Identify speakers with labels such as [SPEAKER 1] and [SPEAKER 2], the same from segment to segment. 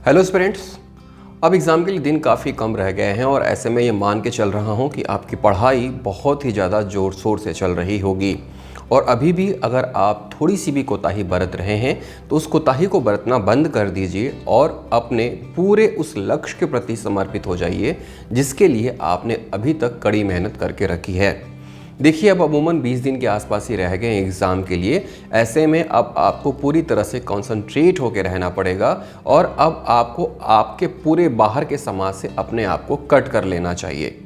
[SPEAKER 1] Hello students, अब exam के लिए दिन काफ़ी कम रह गए हैं और ऐसे में ये मान के चल रहा हूँ कि आपकी पढ़ाई बहुत ही ज़्यादा ज़ोर शोर से चल रही होगी। और अभी भी अगर आप थोड़ी सी भी कोताही बरत रहे हैं तो उस कोताही को बरतना बंद कर दीजिए और अपने पूरे उस लक्ष्य के प्रति समर्पित हो जाइए जिसके लिए आपने अभी तक कड़ी मेहनत करके रखी है। देखिए, अब अमूमन 20 दिन के आसपास ही रह गए हैं एग्ज़ाम के लिए। ऐसे में अब आपको पूरी तरह से कंसंट्रेट होकर रहना पड़ेगा और अब आपको आपके पूरे बाहर के समाज से अपने आप को कट कर लेना चाहिए।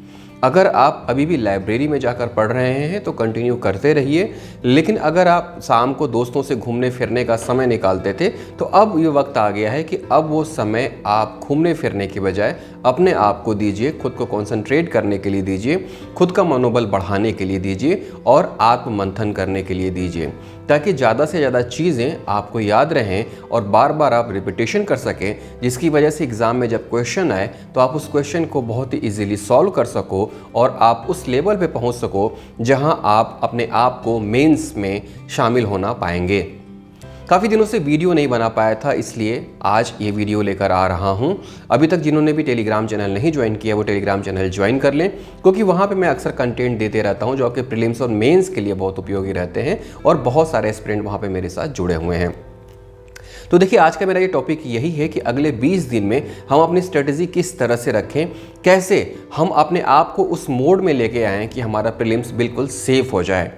[SPEAKER 1] अगर आप अभी भी लाइब्रेरी में जाकर पढ़ रहे हैं तो कंटिन्यू करते रहिए, लेकिन अगर आप शाम को दोस्तों से घूमने फिरने का समय निकालते थे तो अब ये वक्त आ गया है कि अब वो समय आप घूमने फिरने की बजाय अपने आप को दीजिए, खुद को कंसंट्रेट करने के लिए दीजिए, खुद का मनोबल बढ़ाने के लिए दीजिए और आत्ममंथन करने के लिए दीजिए, ताकि ज़्यादा से ज़्यादा चीज़ें आपको याद रहें और बार बार आप रिपीटेशन कर सकें, जिसकी वजह से एग्ज़ाम में जब क्वेश्चन आए तो आप उस क्वेश्चन को बहुत ही ईजीली सॉल्व कर सको और आप उस लेवल पे पहुंच सको जहां आप अपने आप को मेंस में शामिल होना पाएंगे। काफ़ी दिनों से वीडियो नहीं बना पाया था, इसलिए आज ये वीडियो लेकर आ रहा हूँ। अभी तक जिन्होंने भी टेलीग्राम चैनल नहीं ज्वाइन किया वो टेलीग्राम चैनल ज्वाइन कर लें, क्योंकि वहाँ पे मैं अक्सर कंटेंट देते रहता हूँ जो आपके प्रीलिम्स और मेंस के लिए बहुत उपयोगी रहते हैं और बहुत सारे एस्पिरेंट वहाँ पे मेरे साथ जुड़े हुए हैं। तो देखिए, आज का मेरा ये टॉपिक यही है कि अगले 20 दिन में हम अपनी स्ट्रेटजी किस तरह से रखें, कैसे हम अपने आप को उस मोड में लेके आएँ कि हमारा प्रीलिम्स बिल्कुल सेफ हो जाए।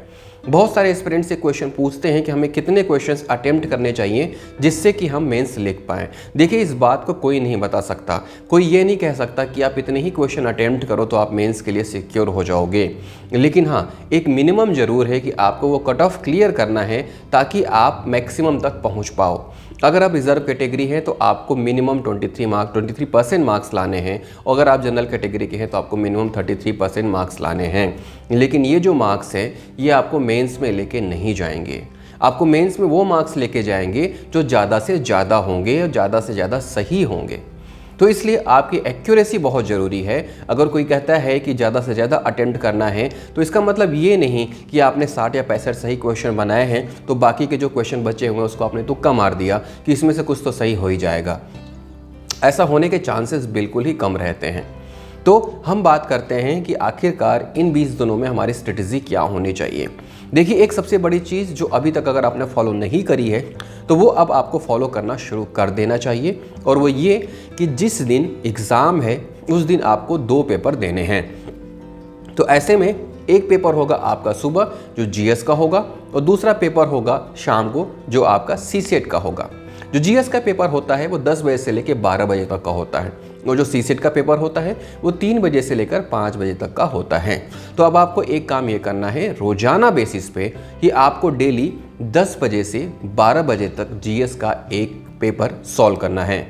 [SPEAKER 1] बहुत सारे एस्पिरेंट्स से क्वेश्चन पूछते हैं कि हमें कितने क्वेश्चंस अटेम्प्ट करने चाहिए जिससे कि हम मेंस लिख पाएँ। देखिए, इस बात को कोई नहीं बता सकता, कोई ये नहीं कह सकता कि आप इतने ही क्वेश्चन अटेम्प्ट करो तो आप मेंस के लिए सिक्योर हो जाओगे। लेकिन हाँ, एक मिनिमम ज़रूर है कि आपको वो कट ऑफ क्लियर करना है ताकि आप मैक्सिमम तक पहुँच पाओ। अगर आप रिजर्व कैटेगरी हैं तो आपको मिनिमम 23% मार्क्स लाने हैं, और अगर आप जनरल कैटेगरी के हैं तो आपको मिनिमम 33% मार्क्स लाने हैं। लेकिन ये जो मार्क्स हैं ये आपको मेंस में लेके नहीं जाएंगे। आपको मेंस में वो मार्क्स लेके जाएंगे जो ज़्यादा से ज़्यादा होंगे और ज़्यादा से ज़्यादा सही होंगे। तो इसलिए आपकी एक्यूरेसी बहुत ज़रूरी है। अगर कोई कहता है कि ज़्यादा से ज़्यादा अटेम्प्ट करना है तो इसका मतलब ये नहीं कि आपने 60 या 65 सही क्वेश्चन बनाए हैं तो बाकी के जो क्वेश्चन बचे हुए हैं उसको आपने तुक्का मार दिया कि इसमें से कुछ तो सही हो ही जाएगा। ऐसा होने के चांसेस बिल्कुल ही कम रहते हैं। तो हम बात करते हैं कि आखिरकार इन 20 दिनों में हमारी स्ट्रेटजी क्या होनी चाहिए। देखिए, एक सबसे बड़ी चीज़ जो अभी तक अगर आपने फॉलो नहीं करी है तो वो अब आपको फॉलो करना शुरू कर देना चाहिए, और वो ये कि जिस दिन एग्ज़ाम है उस दिन आपको 2 पेपर देने हैं। तो ऐसे में एक पेपर होगा आपका सुबह जो जीएस का होगा और दूसरा पेपर होगा शाम को जो आपका सीसेट का होगा। जो जीएस का पेपर होता है वो 10 बजे से लेकर 12 बजे तक का होता है, और जो सीसेट का पेपर होता है वो 3 बजे से लेकर 5 बजे तक का होता है। तो अब आपको एक काम ये करना है रोजाना बेसिस पे कि आपको डेली 10 बजे से 12 बजे तक जीएस का एक पेपर सॉल्व करना है।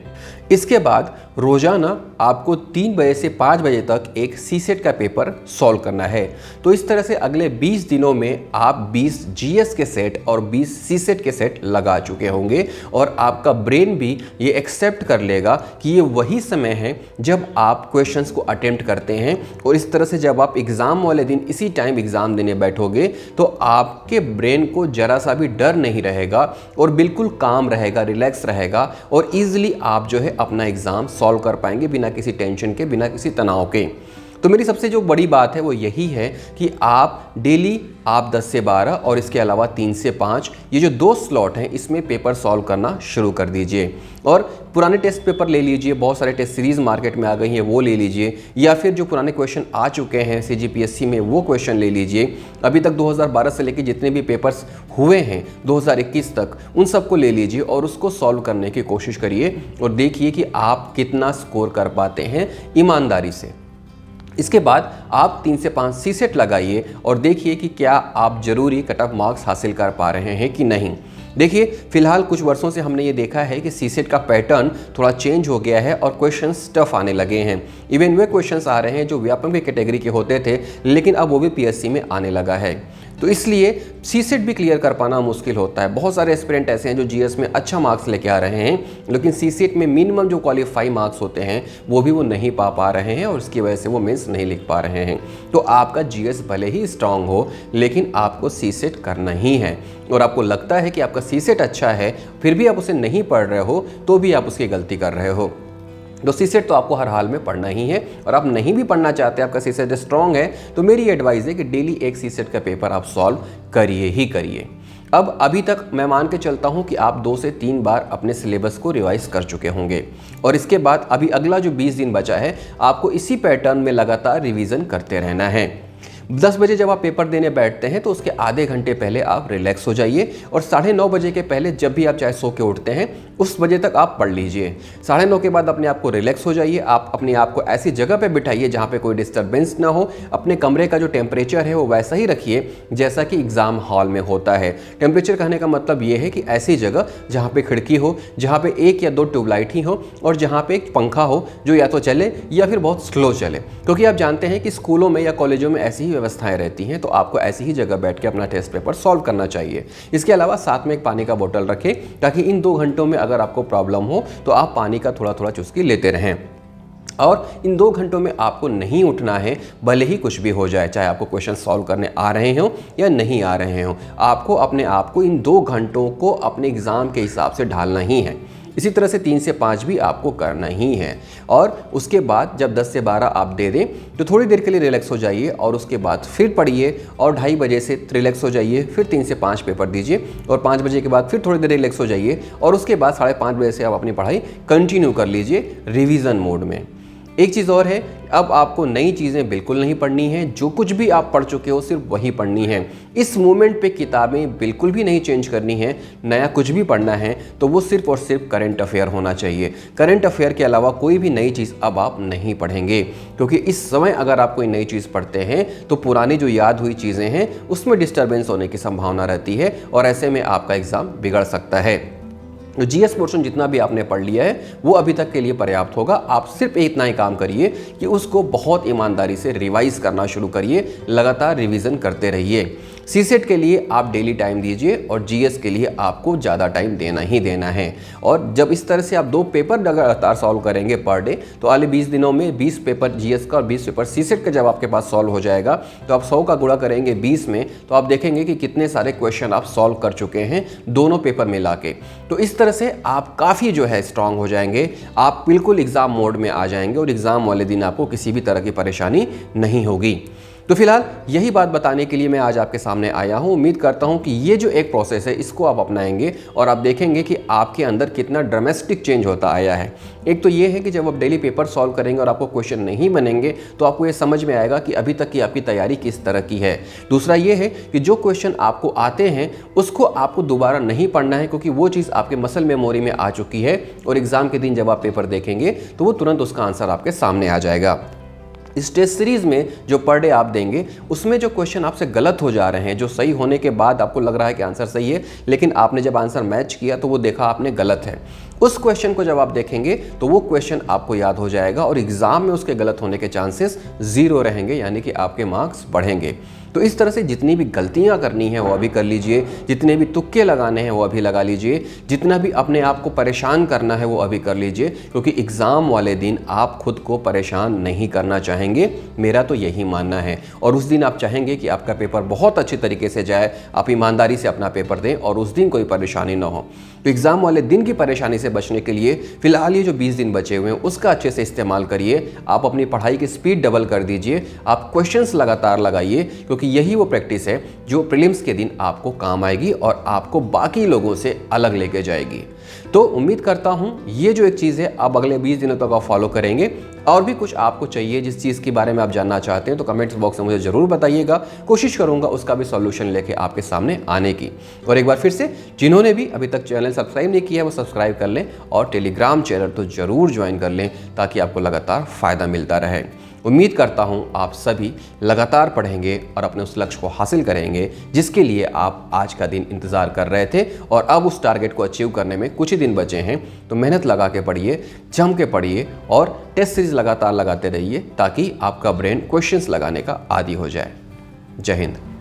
[SPEAKER 1] इसके बाद रोजाना आपको 3 बजे से 5 बजे तक एक सीसेट का पेपर सॉल्व करना है। तो इस तरह से अगले 20 दिनों में आप 20 जीएस के सेट और 20 सीसेट के सेट लगा चुके होंगे, और आपका ब्रेन भी ये एक्सेप्ट कर लेगा कि ये वही समय है जब आप क्वेश्चंस को अटेम्प्ट करते हैं। और इस तरह से जब आप एग्ज़ाम वाले दिन इसी टाइम एग्ज़ाम देने बैठोगे तो आपके ब्रेन को जरा सा भी डर नहीं रहेगा और बिल्कुल काम रहेगा, रिलैक्स रहेगा, और ईजिली आप जो है अपना एग्ज़ाम सॉल्व कर पाएंगे बिना किसी टेंशन के, बिना किसी तनाव के। तो मेरी सबसे जो बड़ी बात है वो यही है कि आप डेली 10 से 12 और इसके अलावा 3 से 5 ये जो 2 स्लॉट हैं इसमें पेपर सॉल्व करना शुरू कर दीजिए। और पुराने टेस्ट पेपर ले लीजिए, बहुत सारे टेस्ट सीरीज़ मार्केट में आ गई हैं वो ले लीजिए, या फिर जो पुराने क्वेश्चन आ चुके हैं सीजीपीएससी में वो क्वेश्चन ले लीजिए। अभी तक 2012 से लेकर जितने भी पेपर्स हुए हैं 2021 तक उन सबको ले लीजिए और उसको सॉल्व करने की कोशिश करिए और देखिए कि आप कितना स्कोर कर पाते हैं ईमानदारी से। इसके बाद आप 3 से 5 सीसेट लगाइए और देखिए कि क्या आप जरूरी कट ऑफ मार्क्स हासिल कर पा रहे हैं कि नहीं। देखिए, फिलहाल कुछ वर्षों से हमने ये देखा है कि सीसेट का पैटर्न थोड़ा चेंज हो गया है और क्वेश्चंस टफ आने लगे हैं। इवन वे क्वेश्चंस आ रहे हैं जो व्यापम की कैटेगरी के होते थे, लेकिन अब वो भी पीएससी में आने लगा है। तो इसलिए सीसेट भी क्लियर कर पाना मुश्किल होता है। बहुत सारे एस्पिरेंट ऐसे हैं जो जीएस में अच्छा मार्क्स लेके आ रहे हैं, लेकिन सीसेट में मिनिमम जो क्वालिफाई मार्क्स होते हैं वो नहीं पा रहे हैं और उसकी वजह से वो मेंस नहीं लिख पा रहे हैं। तो आपका जीएस भले ही स्ट्रांग हो, लेकिन आपको सीसेट करना ही है। और आपको लगता है कि आपका सीसेट अच्छा है, फिर भी आप उसे नहीं पढ़ रहे हो, तो भी आप उसकी गलती कर रहे हो। तो सीसेट तो आपको हर हाल में पढ़ना ही है। और आप नहीं भी पढ़ना चाहते, आपका सीसेट स्ट्रांग है, तो मेरी एडवाइस है कि डेली एक सीसेट का पेपर आप सॉल्व करिए ही करिए। अब अभी तक मैं मान के चलता हूं कि आप 2 से 3 बार अपने सिलेबस को रिवाइज कर चुके होंगे, और इसके बाद अभी अगला जो 20 दिन बचा है, आपको इसी पैटर्न में लगातार रिवीजन करते रहना है। 10 बजे जब आप पेपर देने बैठते हैं तो उसके आधे घंटे पहले आप रिलैक्स हो जाइए, और 9:30 बजे के पहले जब भी आप चाहे सो के उठते हैं उस बजे तक आप पढ़ लीजिए। 9:30 के बाद अपने आप को रिलैक्स हो जाइए। आप अपने आप को ऐसी जगह पे बिठाइए जहाँ पे कोई डिस्टर्बेंस ना हो। अपने कमरे का जो टेम्परेचर है वो वैसा ही रखिए जैसा कि एग्ज़ाम हॉल में होता है। टेम्परेचर कहने का मतलब ये है कि ऐसी जगह जहाँ पे खिड़की हो, जहाँ पे 1 या 2 ट्यूबलाइट ही हो, और जहाँ पे एक पंखा हो जो या तो चले या फिर बहुत स्लो चले, क्योंकि आप जानते हैं कि स्कूलों में या कॉलेजों में ऐसी ही व्यवस्थाएं रहती हैं। तो आपको ऐसी ही जगह बैठ के अपना टेस्ट पेपर सॉल्व करना चाहिए। इसके अलावा साथ में एक पानी का बोतल रखें, ताकि इन 2 घंटों में अगर आपको प्रॉब्लम हो तो आप पानी का थोड़ा थोड़ा चुस्की लेते रहें। और इन 2 घंटों में आपको नहीं उठना है, भले ही कुछ भी हो जाए, चाहे आपको क्वेश्चन सॉल्व करने आ रहे हों या नहीं आ रहे हों। आपको अपने आप को इन 2 घंटों को अपने एग्ज़ाम के हिसाब से ढालना ही है। इसी तरह से 3 से 5 भी आपको करना ही है। और उसके बाद जब 10 से 12 आप दे दें तो थोड़ी देर के लिए रिलैक्स हो जाइए, और उसके बाद फिर पढ़िए, और 2:30 बजे से रिलैक्स हो जाइए, फिर 3 से 5 पेपर दीजिए, और 5 बजे के बाद फिर थोड़ी देर रिलैक्स हो जाइए, और उसके बाद 5:30 बजे से आप अपनी पढ़ाई कंटिन्यू कर लीजिए रिवीजन मोड में। एक चीज़ और है, अब आपको नई चीज़ें बिल्कुल नहीं पढ़नी है। जो कुछ भी आप पढ़ चुके हो सिर्फ वही पढ़नी है। इस मोमेंट पे किताबें बिल्कुल भी नहीं चेंज करनी है। नया कुछ भी पढ़ना है तो वो सिर्फ और सिर्फ करंट अफेयर होना चाहिए। करंट अफेयर के अलावा कोई भी नई चीज़ अब आप नहीं पढ़ेंगे, क्योंकि इस समय अगर आप कोई नई चीज़ पढ़ते हैं तो पुरानी जो याद हुई चीज़ें हैं उसमें डिस्टर्बेंस होने की संभावना रहती है, और ऐसे में आपका एग्ज़ाम बिगड़ सकता है। तो जीएस पोर्शन जितना भी आपने पढ़ लिया है वो अभी तक के लिए पर्याप्त होगा। आप सिर्फ इतना ही काम करिए कि उसको बहुत ईमानदारी से रिवाइज करना शुरू करिए, लगातार रिवीजन करते रहिए। सीसेट के लिए आप डेली टाइम दीजिए, और जीएस के लिए आपको ज़्यादा टाइम देना ही देना है। और जब इस तरह से आप 2 पेपर लगातार सॉल्व करेंगे पर डे, तो अगले 20 दिनों में 20 पेपर जीएस का और 20 पेपर सीसेट का जब आपके पास सॉल्व हो जाएगा, तो आप 100 का गुणा करेंगे 20 में, तो आप देखेंगे कि कितने सारे क्वेश्चन आप सॉल्व कर चुके हैं दोनों पेपर मिला के। तो इस तरह से आप काफ़ी जो है स्ट्रांग हो जाएंगे, आप बिल्कुल एग्ज़ाम मोड में आ जाएंगे, और एग्ज़ाम वाले दिन आपको किसी भी तरह की परेशानी नहीं होगी। तो फिलहाल यही बात बताने के लिए मैं आज आपके सामने आया हूँ। उम्मीद करता हूँ कि ये जो एक प्रोसेस है इसको आप अपनाएंगे, और आप देखेंगे कि आपके अंदर कितना ड्रामेस्टिक चेंज होता आया है। एक तो ये है कि जब आप डेली पेपर सॉल्व करेंगे और आपको क्वेश्चन नहीं बनेंगे तो आपको ये समझ में आएगा कि अभी तक की आपकी तैयारी किस तरह की है। दूसरा ये है कि जो क्वेश्चन आपको आते हैं उसको आपको दोबारा नहीं पढ़ना है, क्योंकि वो चीज़ आपके मसल मेमोरी में आ चुकी है, और एग्ज़ाम के दिन जब आप पेपर देखेंगे तो वो तुरंत उसका आंसर आपके सामने आ जाएगा। इस टेस्ट सीरीज़ में जो पर डे आप देंगे उसमें जो क्वेश्चन आपसे गलत हो जा रहे हैं, जो सही होने के बाद आपको लग रहा है कि आंसर सही है, लेकिन आपने जब आंसर मैच किया तो वो देखा आपने गलत है, उस क्वेश्चन को जब आप देखेंगे तो वो क्वेश्चन आपको याद हो जाएगा, और एग्ज़ाम में उसके गलत होने के चांसेस 0 रहेंगे, यानी कि आपके मार्क्स बढ़ेंगे। तो इस तरह से जितनी भी गलतियां करनी है वो अभी कर लीजिए, जितने भी तुक्के लगाने हैं वो अभी लगा लीजिए, जितना भी अपने आप को परेशान करना है वो अभी कर लीजिए, क्योंकि एग्ज़ाम वाले दिन आप खुद को परेशान नहीं करना चाहेंगे, मेरा तो यही मानना है। और उस दिन आप चाहेंगे कि आपका पेपर बहुत अच्छी तरीके से जाए, आप ईमानदारी से अपना पेपर दें और उस दिन कोई परेशानी ना हो। तो एग्ज़ाम वाले दिन की परेशानी से बचने के लिए फ़िलहाल ये जो 20 दिन बचे हुए हैं उसका अच्छे से इस्तेमाल करिए। आप अपनी पढ़ाई की स्पीड डबल कर दीजिए, आप क्वेश्चंस लगातार लगाइए, क्योंकि यही वो प्रैक्टिस है जो प्रीलिम्स के दिन आपको काम आएगी और आपको बाकी लोगों से अलग लेके जाएगी। तो उम्मीद करता हूं ये जो एक चीज़ है आप अगले 20 दिनों तक आप फॉलो करेंगे। और भी कुछ आपको चाहिए जिस चीज़ के बारे में आप जानना चाहते हैं तो कमेंट्स बॉक्स में मुझे ज़रूर बताइएगा, कोशिश करूंगा उसका भी सॉल्यूशन लेके आपके सामने आने की। और एक बार फिर से जिन्होंने भी अभी तक चैनल सब्सक्राइब नहीं किया है वो सब्सक्राइब कर लें, और टेलीग्राम चैनल तो ज़रूर ज्वाइन कर लें, ताकि आपको लगातार फ़ायदा मिलता रहे। उम्मीद करता हूं आप सभी लगातार पढ़ेंगे और अपने उस लक्ष्य को हासिल करेंगे जिसके लिए आप आज का दिन इंतज़ार कर रहे थे, और अब उस टारगेट को अचीव करने में कुछ ही दिन बचे हैं। तो मेहनत लगा के पढ़िए, जम के पढ़िए, और टेस्ट सीरीज लगातार लगाते रहिए, ताकि आपका ब्रेन क्वेश्चंस लगाने का आदी हो जाए। जय हिंद।